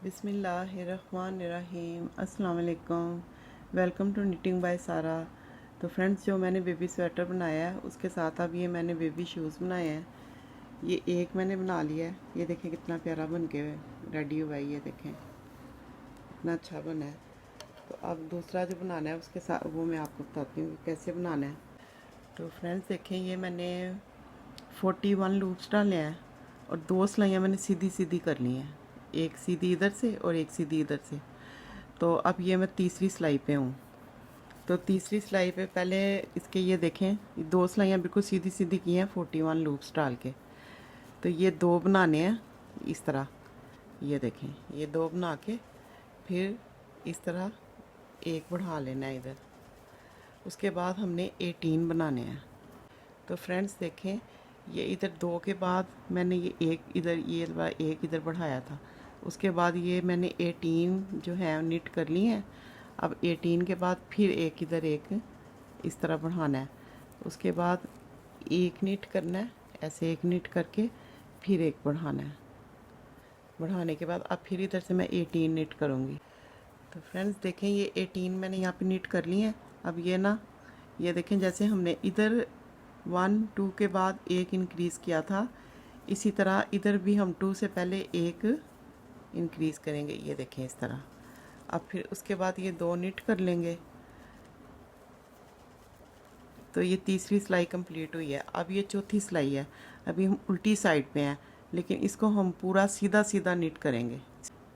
बिस्मिल्लाहिर्रहमानिर्रहीम अस्सलाम वालेकुम। वेलकम टू निटिंग बाय सारा। तो फ्रेंड्स, जो मैंने बेबी स्वेटर बनाया है उसके साथ अब ये मैंने बेबी शूज़ बनाए हैं। ये एक मैंने बना लिया है, ये देखें कितना प्यारा बन के रेडी हुआ है। ये देखें कितना अच्छा बना है। तो अब दूसरा जो बनाना है उसके साथ वो मैं आपको बताती हूँ कि कैसे बनाना है। तो फ्रेंड्स देखें, ये मैंने 41 लूप्स डाले हैं और 2 सिलाइयाँ मैंने सीधी सीधी कर ली हैं, एक सीधी इधर से और एक सीधी इधर से। तो अब ये मैं तीसरी सिलाई पे हूँ। तो तीसरी सिलाई पे पहले इसके ये देखें, 2 सिलाइयाँ बिल्कुल सीधी सीधी की हैं 41 लूप्स डाल के। तो ये 2 बनाने हैं इस तरह, ये देखें ये 2 बना के फिर इस तरह एक बढ़ा लेना है इधर। उसके बाद हमने 18 बनाने हैं। तो फ्रेंड्स देखें, ये इधर 2 के बाद मैंने ये एक इधर एक इधर बढ़ाया था। उसके बाद ये मैंने 18 जो है निट कर ली हैं। अब 18 के बाद फिर एक इधर एक इस तरह बढ़ाना है। उसके बाद एक निट करना है, ऐसे एक निट करके फिर एक बढ़ाना है। बढ़ाने के बाद अब फिर इधर से मैं 18 निट करूँगी। तो फ्रेंड्स देखें, ये 18 मैंने यहाँ पे निट कर ली है। अब ये देखें, जैसे हमने इधर 1 2 के बाद एक इंक्रीज़ किया था, इसी तरह इधर भी हम 2 से पहले एक इंक्रीज़ करेंगे। ये देखें इस तरह। अब फिर उसके बाद ये 2 निट कर लेंगे। तो ये तीसरी सिलाई कंप्लीट हुई है। अब ये चौथी सिलाई है। अभी हम उल्टी साइड पे हैं, लेकिन इसको हम पूरा सीधा सीधा निट करेंगे।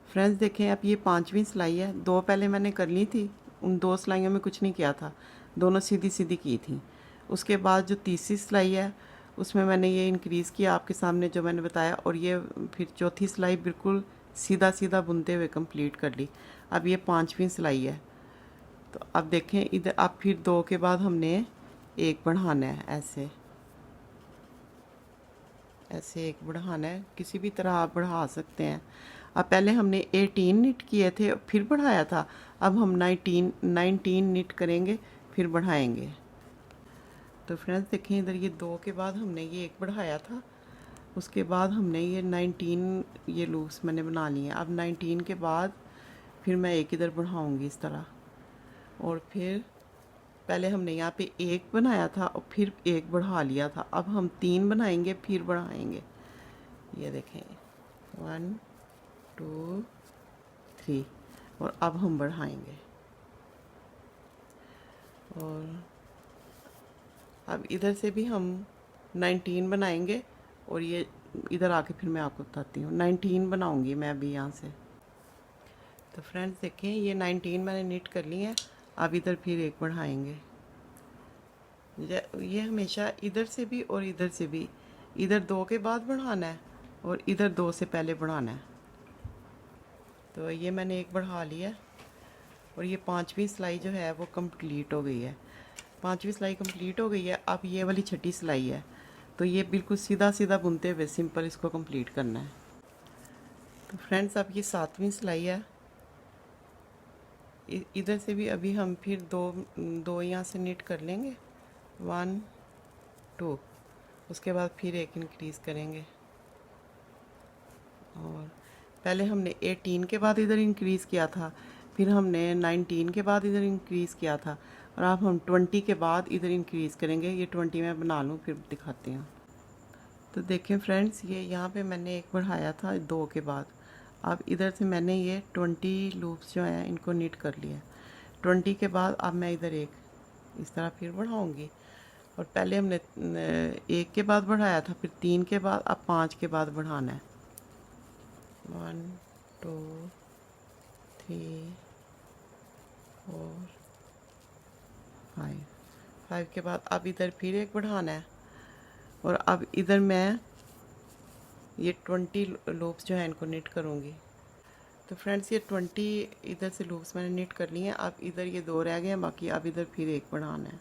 फ्रेंड्स देखें, अब ये 5वीं सिलाई है। 2 पहले मैंने कर ली थी, उन 2 सिलाइयों में कुछ नहीं किया था, दोनों सीधी सीधी की थी। उसके बाद जो तीसरी सिलाई है उसमें मैंने ये इंक्रीज़ किया आपके सामने जो मैंने बताया, और ये फिर चौथी सिलाई बिल्कुल सीधा सीधा बुनते हुए कंप्लीट कर ली। अब ये 5वीं सिलाई है। तो अब देखें, इधर अब फिर 2 के बाद हमने एक बढ़ाना है, ऐसे ऐसे एक बढ़ाना है। किसी भी तरह आप बढ़ा सकते हैं। अब पहले हमने 18 निट किए थे फिर बढ़ाया था। अब हम 19 निट करेंगे फिर बढ़ाएंगे। तो फ्रेंड्स देखें, इधर ये 2 के बाद हमने ये एक बढ़ाया था। उसके बाद हमने ये 19 ये लूप्स मैंने बना लिए हैं। अब 19 के बाद फिर मैं एक इधर बढ़ाऊंगी इस तरह, और फिर पहले हमने यहाँ पे एक बनाया था और फिर एक बढ़ा लिया था। अब हम 3 बनाएंगे फिर बढ़ाएंगे। ये देखें 1 2 3, और अब हम बढ़ाएंगे। और अब इधर से भी हम 19 बनाएंगे, और ये इधर आके फिर मैं आपको बताती हूँ। 19 बनाऊंगी मैं अभी यहाँ से। तो फ्रेंड्स देखें, ये 19 मैंने निट कर ली है। अब इधर फिर एक बढ़ाएंगे। ये हमेशा इधर से भी और इधर से भी, इधर 2 के बाद बढ़ाना है और इधर 2 से पहले बढ़ाना है। तो ये मैंने एक बढ़ा लिया, और ये 5वीं सिलाई जो है वो कंप्लीट हो गई है। 5वीं सिलाई कंप्लीट हो गई है। अब ये वाली छठी सिलाई है। तो ये बिल्कुल सीधा सीधा बुनते हुए सिंपल इसको कंप्लीट करना है। तो फ्रेंड्स, अब ये 7वीं सिलाई है। इधर से भी अभी हम फिर दो यहाँ से निट कर लेंगे, 1 2। उसके बाद फिर एक इंक्रीज़ करेंगे, और पहले हमने 18 के बाद इधर इंक्रीज़ किया था, फिर हमने 19 के बाद इधर इंक्रीज़ किया था, और अब हम 20 के बाद इधर इंक्रीज़ करेंगे। ये 20 मैं बना लूँ फिर दिखाती हूँ। तो देखें फ्रेंड्स, ये यहाँ पे मैंने एक बढ़ाया था 2 के बाद। अब इधर से मैंने ये 20 लूप्स जो हैं इनको नीट कर लिया। 20 के बाद अब मैं इधर एक इस तरह फिर बढ़ाऊँगी, और पहले हमने 1 के बाद बढ़ाया था, फिर 3 के बाद, अब 5 के बाद बढ़ाना है। 1 2 3 4 5। 5 के बाद अब इधर फिर एक बढ़ाना है, और अब इधर मैं ये 20 लूप्स जो है इनको निट करूँगी। तो फ्रेंड्स, ये 20 इधर से लूप्स मैंने निट कर लिए हैं। अब इधर ये 2 रह गए हैं बाकी, अब इधर फिर एक बढ़ाना है।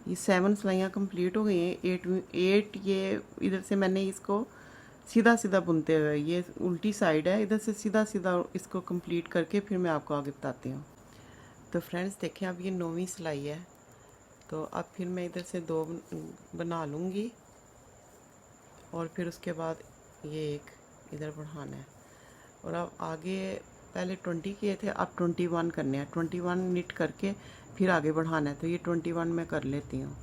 ये 7 सिलाइयाँ कंप्लीट हो गई हैं। 8 ये इधर से मैंने इसको सीधा सीधा बुनते हुए, ये उल्टी साइड है, इधर से सीधा सीधा इसको कंप्लीट करके फिर मैं आपको आगे बताती हूँ। तो फ्रेंड्स देखें, अब ये 9वीं सिलाई है। तो अब फिर मैं इधर से 2 बना लूँगी और फिर उसके बाद ये एक इधर बढ़ाना है। और अब आगे पहले 20 किए थे, अब 21 करने हैं। 21 निट करके फिर आगे बढ़ाना है। तो ये 21 मैं कर लेती हूँ।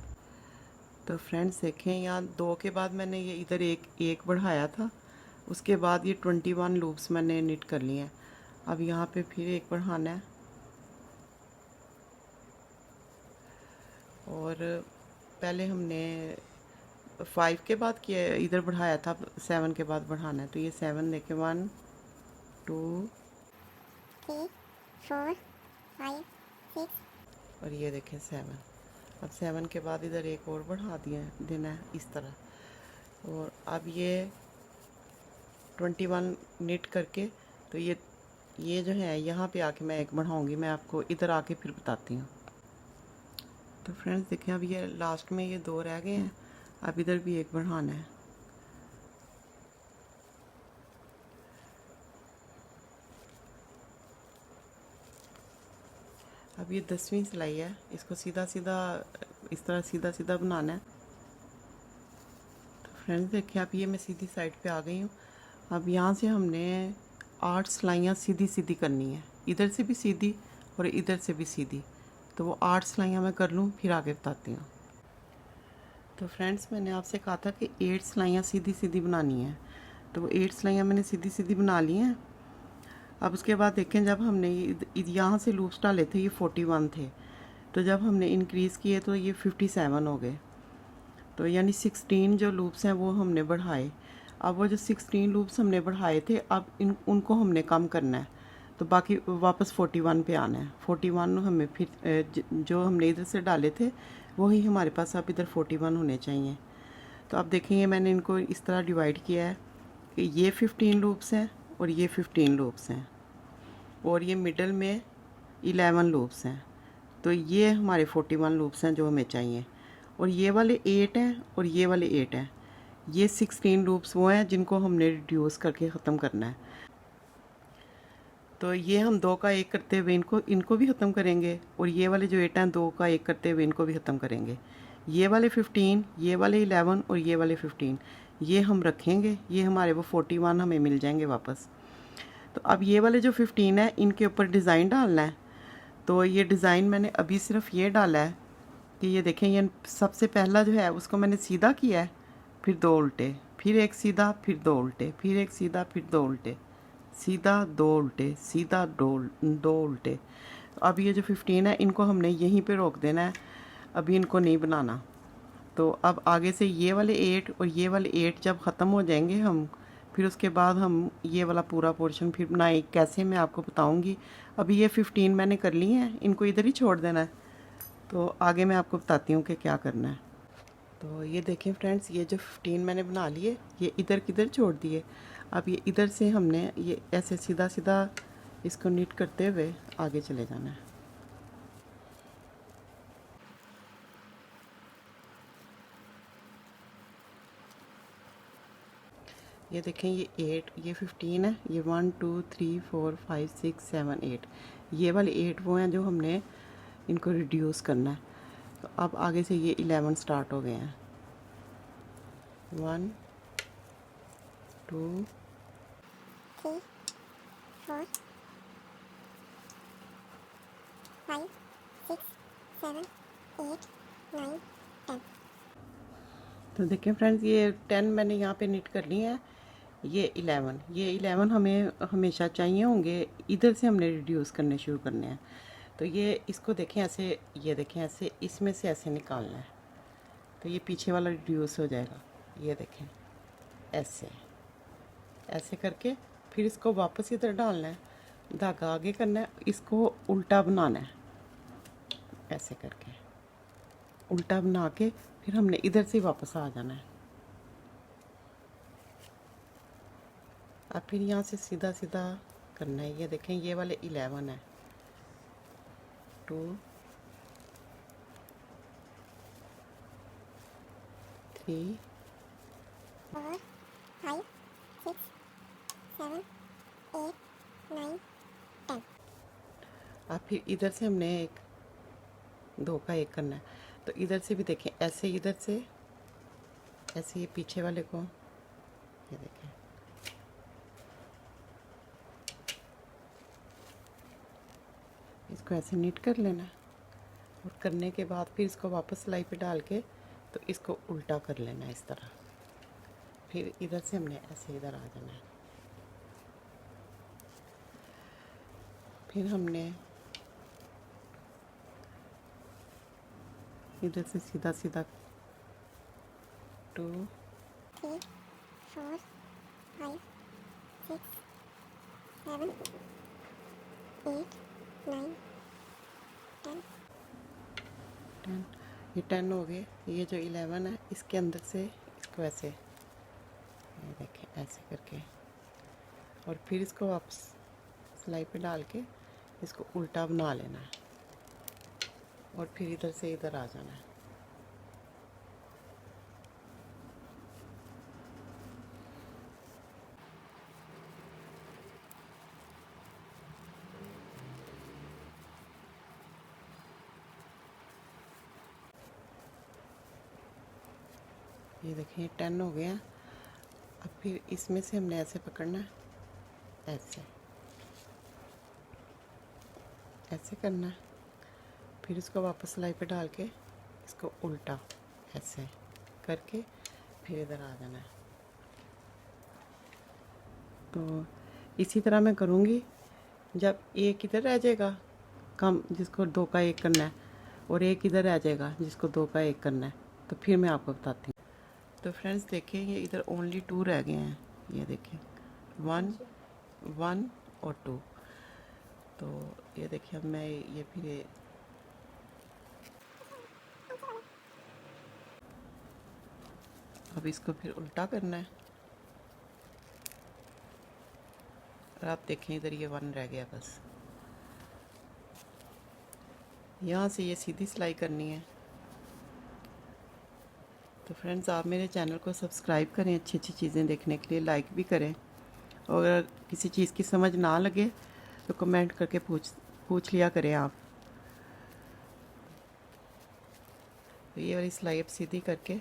तो फ्रेंड्स देखें, यहाँ 2 के बाद मैंने ये इधर एक बढ़ाया था, उसके बाद ये 21 लूप्स मैंने निट कर लिए हैं। अब यहाँ पे फिर एक बढ़ाना है और पहले हमने 5 के बाद किया, इधर बढ़ाया था, 7 के बाद बढ़ाना है। तो ये 7 देखें, 1 2 3 4 5 6 और ये देखें 7। अब 7 के बाद इधर एक और बढ़ा देना है इस तरह। और अब ये 21 निट करके, तो ये जो है यहाँ पे आके मैं एक बढ़ाऊँगी। मैं आपको इधर आके फिर बताती हूँ। तो फ्रेंड्स देखें, अब ये लास्ट में ये 2 रह गए हैं। अब इधर भी एक बढ़ाना है। अब ये 10वीं सिलाई है, इसको सीधा सीधा इस तरह सीधा सीधा बनाना है। तो फ्रेंड्स देखिए, अब ये मैं सीधी साइड पे आ गई हूँ। अब यहाँ से हमने 8 सिलाइयाँ सीधी सीधी करनी है, इधर से भी सीधी और इधर से भी सीधी। तो वो 8 सिलाइयाँ मैं कर लूँ, फिर आगे बताती हूँ। तो फ्रेंड्स मैंने आपसे कहा था कि 8 सिलाइयाँ सीधी सीधी बनानी है। तो वो 8 सिलाइयाँ मैंने सीधी सीधी बना ली हैं। अब उसके बाद देखें, जब हमने यहाँ से लूप्स डाले थे ये 41 थे, तो जब हमने इंक्रीज़ किए तो ये 57 हो गए। तो यानी 16 जो लूप्स हैं वो हमने बढ़ाए। अब वो जो 16 लूप्स हमने बढ़ाए थे, अब उनको हमने कम करना है। तो बाकी वापस 41 पे आना है। 41 हमें फिर जो हमने इधर से डाले थे वही हमारे पास अब इधर 41 होने चाहिए। तो अब देखेंगे, मैंने इनको इस तरह डिवाइड किया है कि ये 15 लूप्स हैं और ये 15 लूप्स हैं और ये मिडल में 11 लूप्स हैं। तो ये हमारे 41 लूप्स हैं जो हमें चाहिए। और ये वाले 8 हैं और ये वाले 8 हैं। ये 16 लूप्स वो हैं जिनको हमने रिड्यूस करके ख़त्म करना है। तो ये हम 2 का 1 करते हुए इनको भी ख़त्म करेंगे और ये वाले जो 8 हैं 2 का 1 करते हुए इनको भी ख़त्म करेंगे। ये वाले 15, ये वाले 11 और ये वाले 15 ये हम रखेंगे। ये हमारे वो 41 हमें मिल जाएंगे वापस। तो अब ये वाले जो 15 है इनके ऊपर डिज़ाइन डालना है। तो ये डिज़ाइन मैंने अभी सिर्फ ये डाला है कि ये देखें, ये सबसे पहला जो है उसको मैंने सीधा किया है, फिर 2 उल्टे, फिर एक सीधा, फिर 2 उल्टे, फिर एक सीधा, फिर 2 उल्टे, सीधा 2 उल्टे, सीधा 2 उल्टे। अब ये जो 15 है इनको हमने यहीं पे रोक देना है, अभी इनको नहीं बनाना। तो अब आगे से ये वाले 8 और ये वाले 8 जब ख़त्म हो जाएंगे हम, फिर उसके बाद हम ये वाला पूरा पोर्शन फिर बनाए कैसे, मैं आपको बताऊंगी। अभी ये 15 मैंने कर ली हैं, इनको इधर ही छोड़ देना है। तो आगे मैं आपको बताती हूँ कि क्या करना है। तो ये देखें फ्रेंड्स, ये जो 15 मैंने बना लिए, ये इधर किधर छोड़ दिए। अब ये इधर से हमने ये ऐसे सीधा सीधा इसको नीट करते हुए आगे चले जाना है। ये देखें, ये 8, ये 15 है, ये 1 2 3 4 5 6 7 8, ये वाले 8 वो हैं जो हमने इनको रिड्यूस करना है। तो अब आगे से ये 11 स्टार्ट हो गए हैं। 1 2 3 4 5 6 7 8 9 10। तो देखें फ्रेंड्स, ये 10 मैंने यहाँ पे निट कर ली है। ये 11 हमें हमेशा चाहिए होंगे। इधर से हमने रिड्यूस करने शुरू करने हैं। तो ये इसको देखें ऐसे, ये देखें ऐसे, इसमें से ऐसे निकालना है। तो ये पीछे वाला रिड्यूस हो जाएगा। ये देखें ऐसे ऐसे करके फिर इसको वापस इधर डालना है, धागा आगे करना है, इसको उल्टा बनाना है। ऐसे करके उल्टा बना के फिर हमने इधर से वापस आ जाना है। अब फिर यहाँ से सीधा सीधा करना है। ये देखें, ये वाले 11 है। 2 3 4 5 6 7 8 9 10। अब फिर इधर से हमने एक 2 का 1 करना है। तो इधर से भी देखें, ऐसे इधर से ऐसे ये पीछे वाले को, ये देखें, इसको ऐसे नीट कर लेना है। और करने के बाद फिर इसको वापस सिलाई पे डाल के तो इसको उल्टा कर लेना है इस तरह। फिर इधर से हमने ऐसे इधर आ जाना है। फिर हमने इधर से सीधा सीधा 2 3 4 5 6 7 8 9 10 10, ये 10 हो गए। ये जो 11 है इसके अंदर से इसको ऐसे, ये देखें ऐसे करके, और फिर इसको वापस सिलाई पे डाल के इसको उल्टा बना लेना है और फिर इधर से इधर आ जाना है। ये देखिए 10 हो गया। अब फिर इसमें से हमने ऐसे पकड़ना है, ऐसे ऐसे करना है। फिर इसको वापस सिलाई पे डाल के इसको उल्टा ऐसे करके फिर इधर आ जाना है। तो इसी तरह मैं करूँगी। जब एक इधर रह जाएगा कम, जिसको 2 का 1 करना है, और एक इधर रह जाएगा जिसको 2 का 1 करना है, तो फिर मैं आपको बताती हूँ। तो फ्रेंड्स देखें, ये इधर ओनली 2 रह गए हैं। ये देखें 1 1 और 2। तो ये देखिए अब मैं ये फिर अब इसको फिर उल्टा करना है। और आप देखें इधर ये 1 रह गया बस। यहाँ से ये सीधी सिलाई करनी है। तो फ्रेंड्स आप मेरे चैनल को सब्सक्राइब करें अच्छी अच्छी चीज़ें देखने के लिए, लाइक भी करें। और अगर किसी चीज़ की समझ ना लगे तो कमेंट करके पूछ लिया करें आप। तो ये वाली सिलाई अब सीधी करके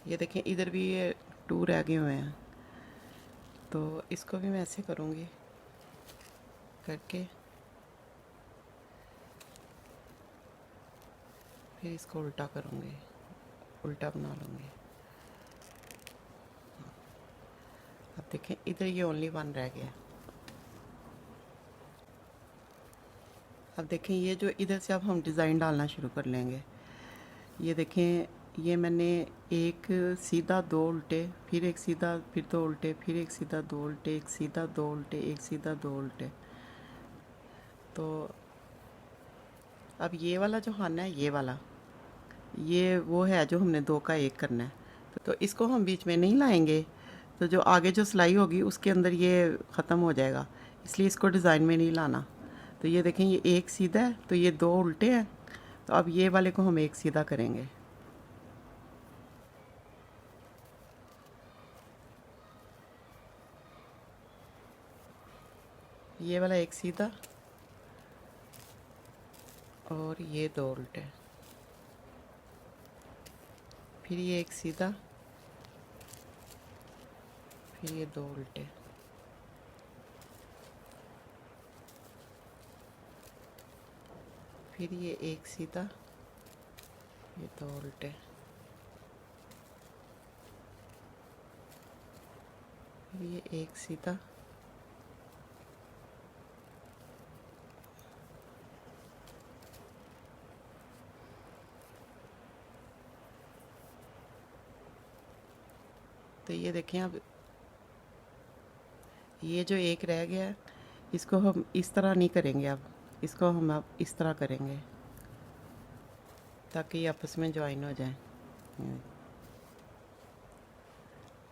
ये देखें इधर भी ये 2 रह गए हुए हैं। तो इसको भी मैं ऐसे करूँगी करके, फिर इसको उल्टा करूँगी, उल्टा बना लूँगी। अब देखें इधर ये ओनली 1 रह गया। अब देखें ये जो इधर से अब हम डिज़ाइन डालना शुरू कर लेंगे। ये देखें, ये मैंने एक सीधा 2 उल्टे, फिर एक सीधा, फिर 2 उल्टे, फिर एक सीधा 2 उल्टे, एक सीधा 2 उल्टे, एक सीधा 2 उल्टे। तो अब ये वाला जो खाना है, ये वाला, ये वो है जो हमने 2 का 1 करना है। तो इसको हम बीच में नहीं लाएंगे, तो जो आगे जो सिलाई होगी उसके अंदर ये ख़त्म हो जाएगा, इसलिए इसको डिज़ाइन में नहीं लाना। तो ये देखें ये एक सीधा है, तो ये 2 उल्टे हैं। तो अब ये वाले को हम एक सीधा करेंगे। ये वाला एक सीधा और ये 2 उल्टे, फिर ये एक सीधा, फिर ये 2 उल्टे, फिर ये एक सीधा, ये 2 उल्टे, फिर ये एक सीधा, तो ये देखें अब ये जो एक रह गया है इसको हम इस तरह नहीं करेंगे। अब इसको हम अब इस तरह करेंगे ताकि ये आपस में ज्वाइन हो जाए।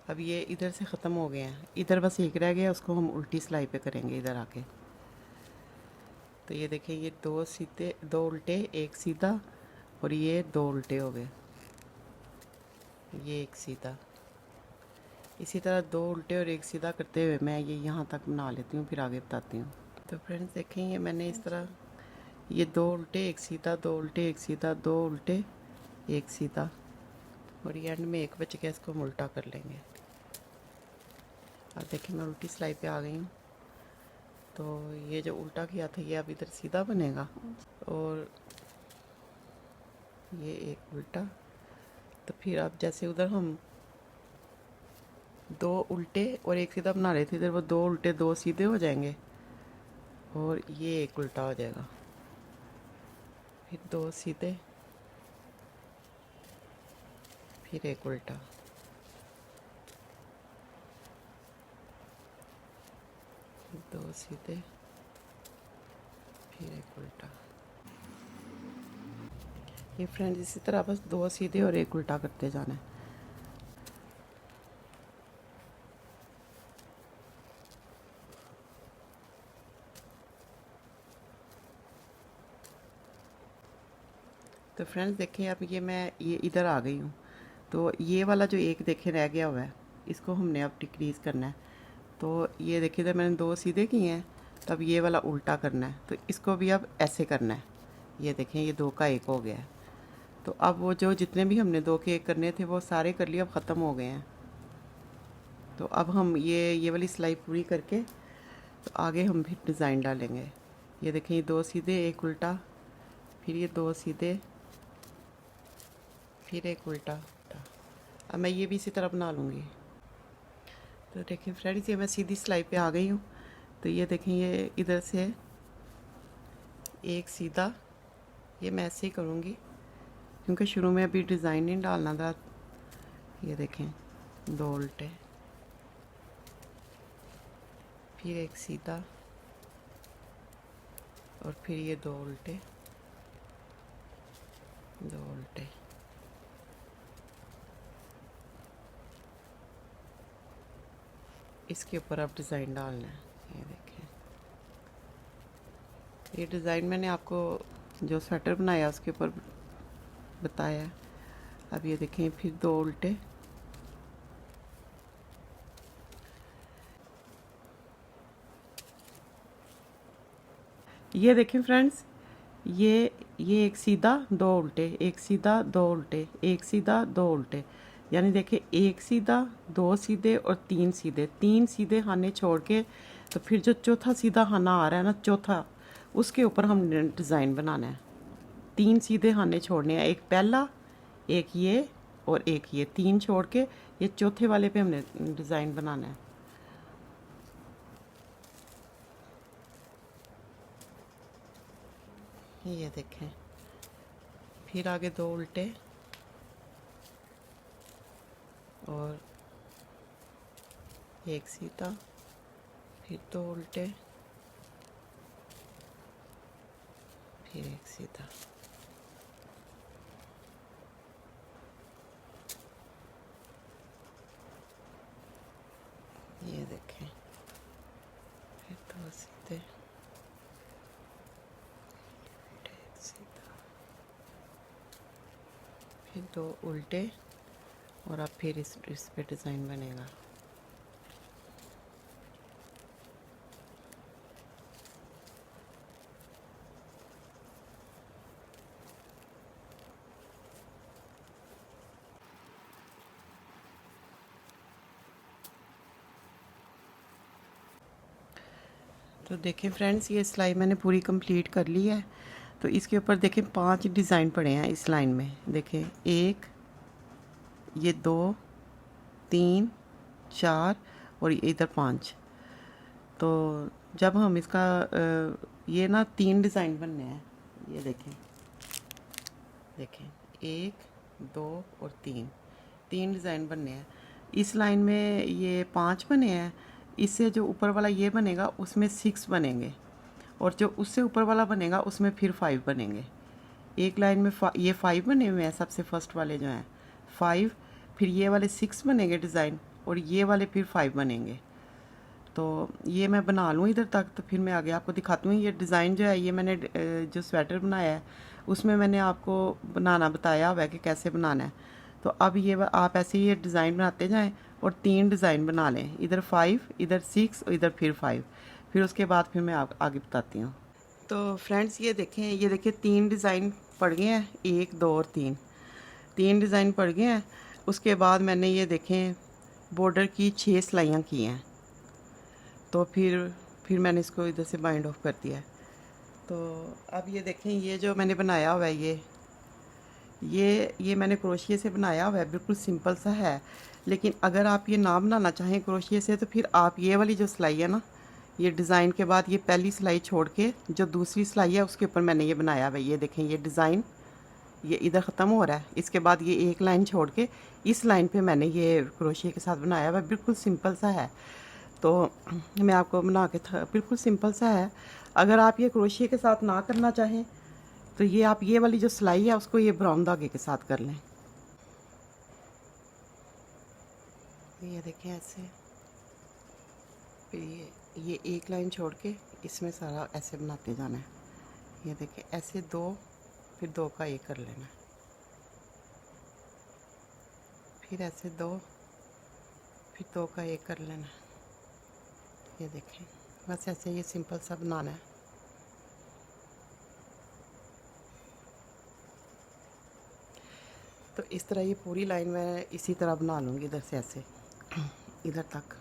अब ये इधर से ख़त्म हो गए हैं, इधर बस एक रह गया, उसको हम उल्टी सिलाई पे करेंगे इधर आके। तो ये देखें ये 2 सीधे, 2 उल्टे, एक सीधा, और ये 2 उल्टे हो गए, ये एक सीधा, इसी तरह 2 उल्टे और 1 सीधा करते हुए मैं ये यहाँ तक बना लेती हूँ, फिर आगे बताती हूँ। तो फ्रेंड्स देखें, ये मैंने इस तरह ये 2 उल्टे 1 सीधा, 2 उल्टे 1 सीधा, 2 उल्टे 1 सीधा, और ये एंड में 1 बच गया, इसको हम उल्टा कर लेंगे। अब देखिए मैं उल्टी सिलाई पे आ गई हूँ। तो ये जो उल्टा किया था ये अब इधर सीधा बनेगा, और ये एक उल्टा। तो फिर अब जैसे उधर हम 2 उल्टे और 1 सीधा बना रहे थे, इधर वो 2 उल्टे 2 सीधे हो जाएंगे, और ये एक उल्टा हो जाएगा। फिर 2 सीधे, फिर एक उल्टा, फिर 2 सीधे, फिर एक उल्टा। ये फ्रेंड्स इसी तरह बस 2 सीधे और एक उल्टा करते जाना है। तो फ्रेंड्स देखिए, अब ये इधर आ गई हूँ। तो ये वाला जो एक देखे रह गया हुआ है, इसको हमने अब डिक्रीज़ करना है। तो ये देखिए, इधर मैंने 2 सीधे किए हैं, तब ये वाला उल्टा करना है। तो इसको भी अब ऐसे करना है। ये देखें, ये 2 का 1 हो गया है। तो अब वो जो जितने भी हमने 2 के 1 करने थे वो सारे कर लिए, अब ख़त्म हो गए हैं। तो अब हम ये वाली सिलाई पूरी करके तो आगे हम फिर डिज़ाइन डालेंगे। ये देखें, ये 2 सीधे 1 उल्टा, फिर ये 2 सीधे, फिर एक उल्टा। अब मैं ये भी इसी तरह बना लूँगी। तो देखें फ्रेंड्स, ये मैं सीधी सिलाई पे आ गई हूँ। तो ये देखें, ये इधर से एक सीधा, ये मैं ऐसे ही करूँगी क्योंकि शुरू में अभी डिज़ाइन नहीं डालना था। ये देखें, 2 उल्टे, फिर एक सीधा, और फिर ये 2 उल्टे, 2 उल्टे। इसके ऊपर अब डिज़ाइन डालना है। ये देखें, ये डिज़ाइन मैंने आपको जो स्वेटर बनाया उसके ऊपर बताया है। अब ये देखें, फिर 2 उल्टे, ये देखें फ्रेंड्स, ये एक सीधा 2 उल्टे, एक सीधा 2 उल्टे, एक सीधा 2 उल्टे, यानी देखिए 1 सीधा 2 सीधे और 3 सीधे, 3 सीधे खाने छोड़ के तो फिर जो चौथा सीधा खाना आ रहा है ना, चौथा, उसके ऊपर हम डिज़ाइन बनाना है। 3 सीधे खाने छोड़ने हैं, एक पहला, एक ये और एक ये, 3 छोड़ के ये चौथे वाले पे हमने डिज़ाइन बनाना है। ये देखें, फिर आगे 2 उल्टे और एक सीधा, फिर 2 उल्टे, फिर एक सीधा। ये देखें, फिर 2 सीधे, एक सीधा, फिर 2 उल्टे, और अब फिर इस पे डिज़ाइन बनेगा। तो देखें फ्रेंड्स, ये सिलाई मैंने पूरी कंप्लीट कर ली है। तो इसके ऊपर देखें 5 डिज़ाइन पड़े हैं इस लाइन में। देखें, 1, ये 2, 3, 4 और ये इधर 5। तो जब हम इसका ये ना 3 डिज़ाइन बनने हैं। ये देखें, 1, 2 और 3 डिज़ाइन बनने हैं। इस लाइन में ये 5 बने हैं। इससे जो ऊपर वाला ये बनेगा उसमें 6 बनेंगे, और जो उससे ऊपर वाला बनेगा उसमें फिर 5 बनेंगे। एक लाइन में ये 5 बने हुए हैं, सबसे फर्स्ट वाले जो हैं 5, फिर ये वाले 6 बनेंगे डिज़ाइन, और ये वाले फिर 5 बनेंगे। तो ये मैं बना लूँ इधर तक, तो फिर मैं आगे आपको दिखाती हूँ। ये डिज़ाइन जो है, ये मैंने जो स्वेटर बनाया है उसमें मैंने आपको बनाना बताया हुआ है कि कैसे बनाना है। तो अब ये आप ऐसे ही ये डिज़ाइन बनाते जाएं, और 3 डिज़ाइन बना लें, इधर 5, इधर 6 और इधर फिर 5। फिर उसके बाद फिर मैं आगे बताती हूँ। तो फ्रेंड्स ये देखिए 3 डिज़ाइन पड़ गए हैं, 1 2 और 3 डिज़ाइन पड़ गए हैं। उसके बाद मैंने ये देखें बॉर्डर की 6 सिलाइयाँ की हैं। तो फिर मैंने इसको इधर से बाइंड ऑफ कर दिया है। तो अब ये देखें, ये जो मैंने बनाया हुआ है ये मैंने क्रोशिया से बनाया हुआ है, बिल्कुल सिंपल सा है। लेकिन अगर आप ये ना बनाना चाहें क्रोशिया से, तो फिर आप ये वाली जो सिलाई है ना, ये डिज़ाइन के बाद ये पहली सिलाई छोड़ के जो दूसरी सिलाई है उसके ऊपर मैंने ये बनाया हुआ है। ये देखें, ये डिज़ाइन ये इधर ख़त्म हो रहा है, इसके बाद ये एक लाइन छोड़ के इस लाइन पे मैंने ये क्रोशिया के साथ बनाया हुआ है, बिल्कुल सिंपल सा है। तो मैं आपको बना के बिल्कुल सिंपल सा है। अगर आप ये क्रोशिया के साथ ना करना चाहें तो ये आप ये वाली जो सिलाई है उसको ये ब्राउन धागे के साथ कर लें। ये देखें ऐसे, फिर ये एक लाइन छोड़ के इसमें सारा ऐसे बनाते जाना है। ये देखें ऐसे 2, फिर 2 का 1 कर लेना, फिर ऐसे 2, फिर 2 का 1 कर लेना। ये देखें बस ऐसे ये सिंपल सा बनाना है। तो इस तरह ये पूरी लाइन मैं इसी तरह बना लूँगी, इधर से ऐसे इधर तक।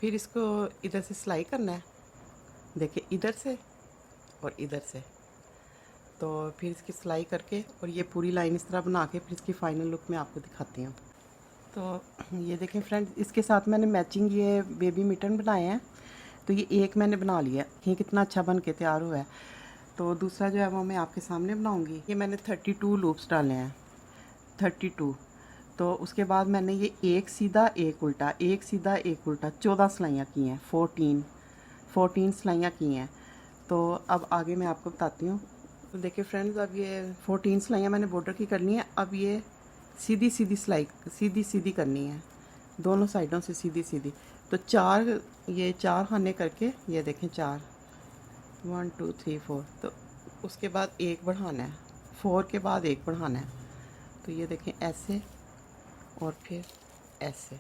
फिर इसको इधर से सिलाई करना है, देखिए इधर से और इधर से। तो फिर इसकी सिलाई करके और ये पूरी लाइन इस तरह बना के फिर इसकी फाइनल लुक मैं आपको दिखाती हूँ। तो ये देखें फ्रेंड्स, इसके साथ मैंने मैचिंग ये बेबी मिटन बनाए हैं। तो ये एक मैंने बना लिया, ये कितना अच्छा बन के तैयार हुआ है। तो दूसरा जो है वो मैं आपके सामने बनाऊंगी। ये मैंने 32 लूप्स डाले हैं, 32। तो उसके बाद मैंने ये एक सीधा एक उल्टा, एक सीधा एक उल्टा 14 सिलाइयाँ की हैं, 14 सिलाइयाँ की हैं। तो अब आगे मैं आपको बताती हूँ। तो देखिए फ्रेंड्स, अब ये 14 सिलाइयाँ मैंने बॉर्डर की करनी है। अब ये सीधी सीधी सिलाई सीधी करनी है, दोनों साइडों से सीधी सीधी। तो 4 खाने करके ये देखें 4, 1 2 3 4। तो उसके बाद एक बढ़ाना है, 4 के बाद एक बढ़ाना है। तो ये देखें ऐसे और फिर ऐसे,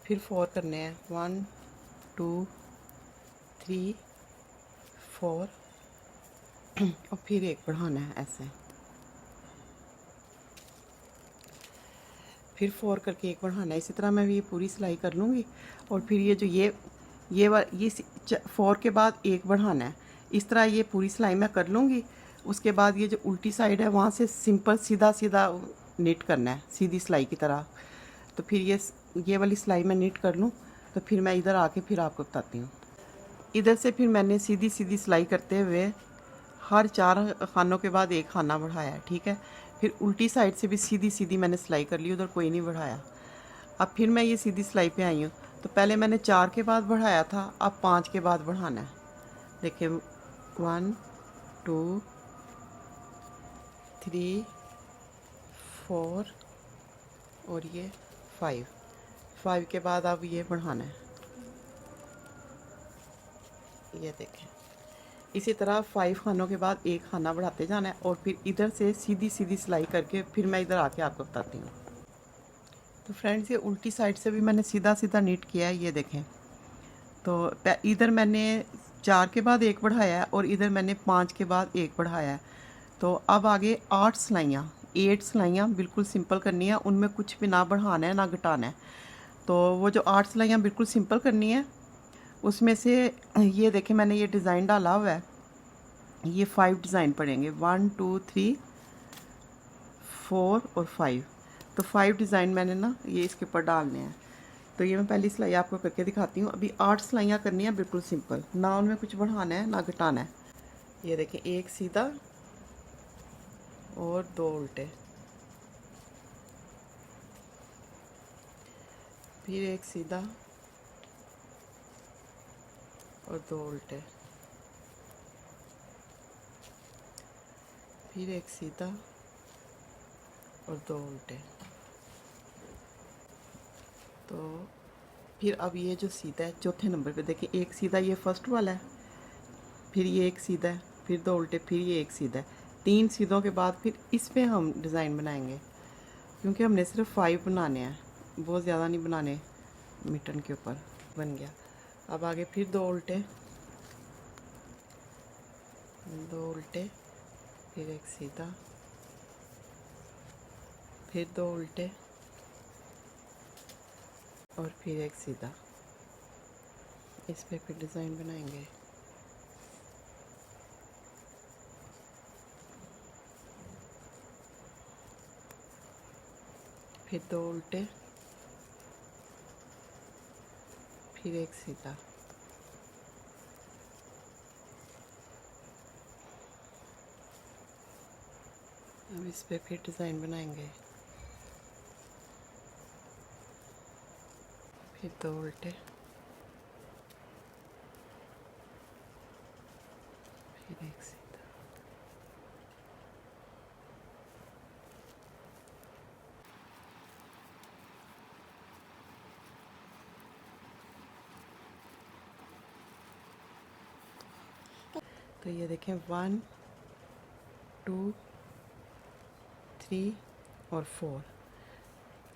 फिर 4 करने हैं, 1 2 3 4 और फिर एक बढ़ाना है ऐसे, फिर 4 करके एक बढ़ाना है। इसी तरह मैं ये पूरी सिलाई कर लूँगी। और फिर ये जो ये 4 के बाद एक बढ़ाना है, इस तरह ये पूरी सिलाई मैं कर लूँगी। उसके बाद ये जो उल्टी साइड है वहाँ से सिंपल सीधा सीधा निट करना है, सीधी सिलाई की तरह। तो फिर ये वाली सिलाई मैं निट कर लूँ, तो फिर मैं इधर आके फिर आपको बताती हूँ। इधर से फिर मैंने सीधी सीधी सिलाई करते हुए हर 4 खानों के बाद एक खाना बढ़ाया है, ठीक है। फिर उल्टी साइड से भी सीधी सीधी मैंने सिलाई कर ली, उधर कोई नहीं बढ़ाया। अब फिर मैं ये सीधी सिलाई पे आई हूँ। तो पहले मैंने 4 के बाद बढ़ाया था, अब 5 के बाद बढ़ाना है। देखिए 1 2 3 4 और ये 5 के बाद अब ये बढ़ाना है। ये देखें इसी तरह 5 खानों के बाद एक खाना बढ़ाते जाना है। और फिर इधर से सीधी सीधी सिलाई करके फिर मैं इधर आके आपको बताती हूँ। तो फ्रेंड्स, ये उल्टी साइड से भी मैंने सीधा सीधा नीट किया है, ये देखें। तो इधर मैंने 4 के बाद एक बढ़ाया है और इधर मैंने 5 के बाद एक बढ़ाया है। तो अब आगे 8 सिलाइयाँ बिल्कुल सिंपल करनी है, उनमें कुछ भी ना बढ़ाना है ना घटाना है। तो वो जो 8 सिलाइयाँ बिल्कुल सिंपल करनी है, उसमें से ये देखें मैंने ये डिज़ाइन डाला हुआ है, ये 5 डिज़ाइन पड़ेंगे, 1 2 3 4 और 5। तो 5 डिज़ाइन मैंने ना ये इसके ऊपर डालने हैं। तो ये मैं पहली सिलाई आपको करके दिखाती हूँ। अभी 8 सिलाइयाँ करनी है बिल्कुल सिंपल, ना उनमें कुछ बढ़ाना है ना घटाना है। ये देखें, एक सीधा और 2 उल्टे, फिर एक सीधा और 2 उल्टे, फिर एक सीधा और 2 उल्टे। तो फिर अब ये जो सीधा है चौथे नंबर पे देखिए, एक सीधा ये फर्स्ट वाला है, फिर ये एक सीधा है, फिर 2 उल्टे, फिर ये एक सीधा है। 3 सीधों के बाद फिर इस पे हम डिज़ाइन बनाएंगे। क्योंकि हमने सिर्फ 5 बनाने हैं, बहुत ज़्यादा नहीं बनाने मिटन के ऊपर। बन गया। अब आगे फिर 2 उल्टे, 2 उल्टे, फिर एक सीधा, फिर 2 उल्टे और फिर एक सीधा। इस पे फिर डिज़ाइन बनाएंगे। फिर 2 उल्टे, फिर एक सीधा। अब इस पे फिर डिज़ाइन बनाएंगे। फिर 2 उल्टे, फिर एक सीधा। तो ये देखें 1 2 3 और 4।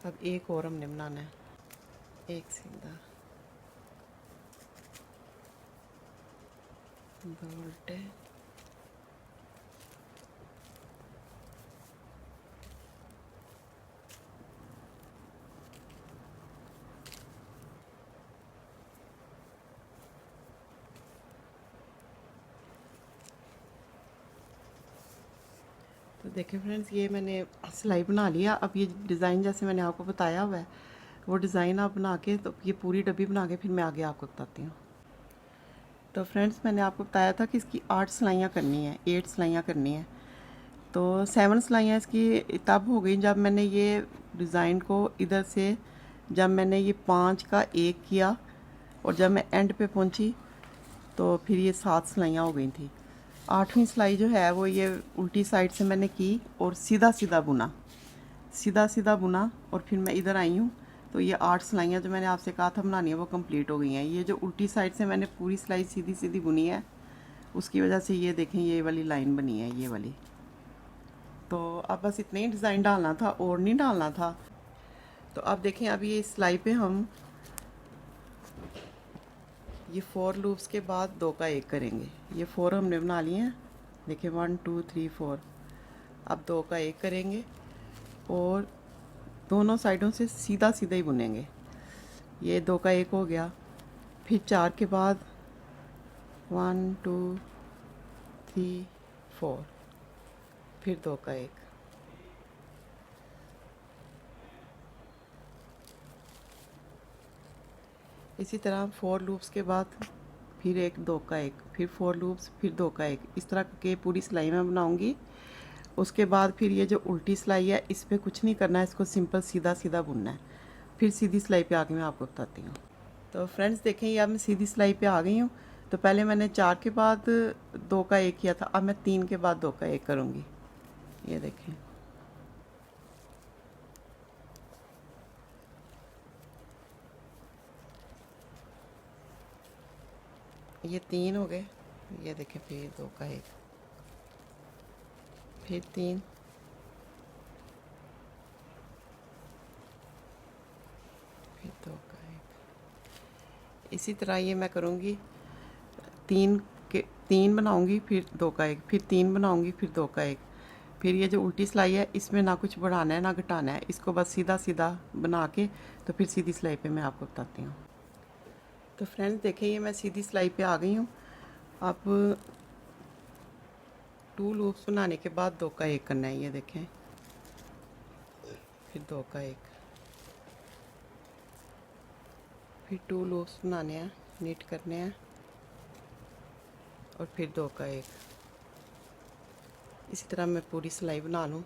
अब एक और हमने बनाना है। एक सीधा, 2 उल्टे, तो देखिए फ्रेंड्स, ये मैंने सिलाई बना लिया। अब ये डिज़ाइन जैसे मैंने आपको बताया हुआ है, वो डिज़ाइन आप बना के, तो ये पूरी डब्बी बना के फिर मैं आगे आपको बताती हूँ। तो फ्रेंड्स, मैंने आपको बताया था कि इसकी 8 सिलाइयाँ करनी है, 8 सिलाइयाँ करनी है। तो 7 सिलाइयाँ इसकी तब हो गई जब मैंने ये डिज़ाइन को इधर से, जब मैंने ये 5 का 1 किया और जब मैं एंड पे पहुँची तो फिर ये 7 सिलाइयाँ हो गई थी। 8वीं सिलाई जो है वो ये उल्टी साइड से मैंने की और सीधा सीधा बुना, सीधा सीधा बुना और फिर मैं इधर आई हूँ। तो ये 8 सिलाइयाँ जो मैंने आपसे कहा था बनानी है वो कंप्लीट हो गई हैं। ये जो उल्टी साइड से मैंने पूरी सिलाई सीधी सीधी बुनी है, उसकी वजह से ये देखें ये वाली लाइन बनी है, ये वाली। तो अब बस इतने ही डिज़ाइन डालना था और नहीं डालना था। तो अब देखें, अब ये सिलाई पे हम ये 4 लूप्स के बाद 2 का 1 करेंगे। ये 4 हमने बना लिए हैं, देखिए 1 2 3 4। अब 2 का 1 करेंगे और दोनों साइडों से सीधा सीधा ही बुनेंगे। ये 2 का 1 हो गया। फिर 4 के बाद 1 2 3 4, फिर 2 का 1। इसी तरह 4 लूप्स के बाद फिर एक 2 का 1, फिर 4 लूप्स, फिर 2 का 1। इस तरह के पूरी सिलाई मैं बनाऊंगी। उसके बाद फिर ये जो उल्टी सिलाई है इस पर कुछ नहीं करना है, इसको सिंपल सीधा सीधा बुनना है। फिर सीधी सिलाई पे आके मैं आपको बताती हूँ। तो फ्रेंड्स देखें, ये अब मैं सीधी सिलाई पे आ गई हूँ। तो पहले मैंने 4 के बाद 2 का 1 किया था, अब मैं 3 के बाद 2 का 1 करूँगी। ये देखें, ये 3 हो गए। ये देखें, फिर 2 का 1, फिर 3, फिर 2 का 1। इसी तरह ये मैं करूँगी। 3 बनाऊँगी, फिर 2 का 1, फिर 3 बनाऊँगी, फिर 2 का 1। फिर ये जो उल्टी सिलाई है इसमें ना कुछ बढ़ाना है ना घटाना है, इसको बस सीधा सीधा बना के तो फिर सीधी सिलाई पे मैं आपको बताती हूँ। तो फ्रेंड्स देखें, ये मैं सीधी सिलाई पे आ गई हूँ। अब 2 लूप्स बनाने के बाद 2 का 1 करना है। ये देखें, फिर 2 का 1, फिर 2 लूप्स बनाने हैं, नीट करने हैं और फिर 2 का 1। इसी तरह मैं पूरी सिलाई बना लूँ।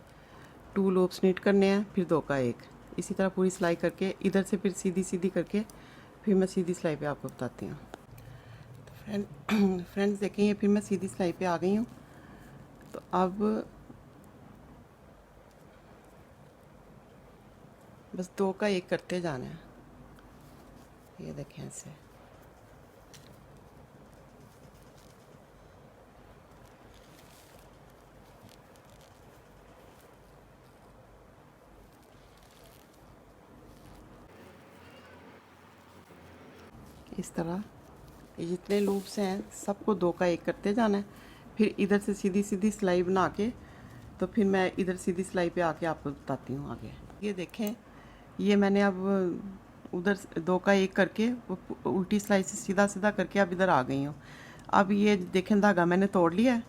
2 लूप्स नीट करने हैं, फिर 2 का 1। इसी तरह पूरी सिलाई करके इधर से फिर सीधी सीधी करके फिर मैं सीधी सिलाई पे आपको बताती हूँ। तो फ्रेंड्स देखें, ये फिर मैं सीधी सिलाई पे आ गई हूँ। तो अब बस 2 का 1 करते जाना है। ये देखें ऐसे। इस तरह ये जितने लूप्स हैं सबको 2 का 1 करते जाना है। फिर इधर से सीधी सीधी सिलाई बना के तो फिर मैं इधर सीधी सिलाई पे आके आपको बताती हूँ आगे। ये देखें, ये मैंने अब उधर 2 का 1 करके वो उल्टी सिलाई से सीधा सीधा करके अब इधर आ गई हूँ। अब ये देखें धागा मैंने तोड़ लिया है।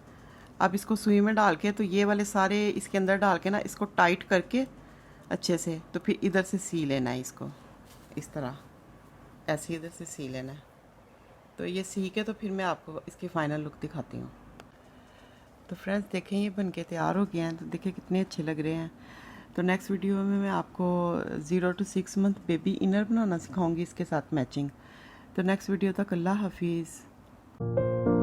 अब इसको सुई में डाल के तो ये वाले सारे इसके अंदर डाल के ना इसको टाइट करके अच्छे से, तो फिर इधर से सी लेना है इसको, इस तरह ऐसे इधर से सी लेना है। तो ये सी के तो फिर मैं आपको इसकी फ़ाइनल लुक दिखाती हूँ। तो फ्रेंड्स देखें ये बनके तैयार हो गए हैं, तो देखें कितने अच्छे लग रहे हैं। तो नेक्स्ट वीडियो में मैं आपको 0 to 6 मंथ बेबी इनर बनाना सिखाऊंगी इसके साथ मैचिंग। तो नेक्स्ट वीडियो तक अल्लाह हाफिज़।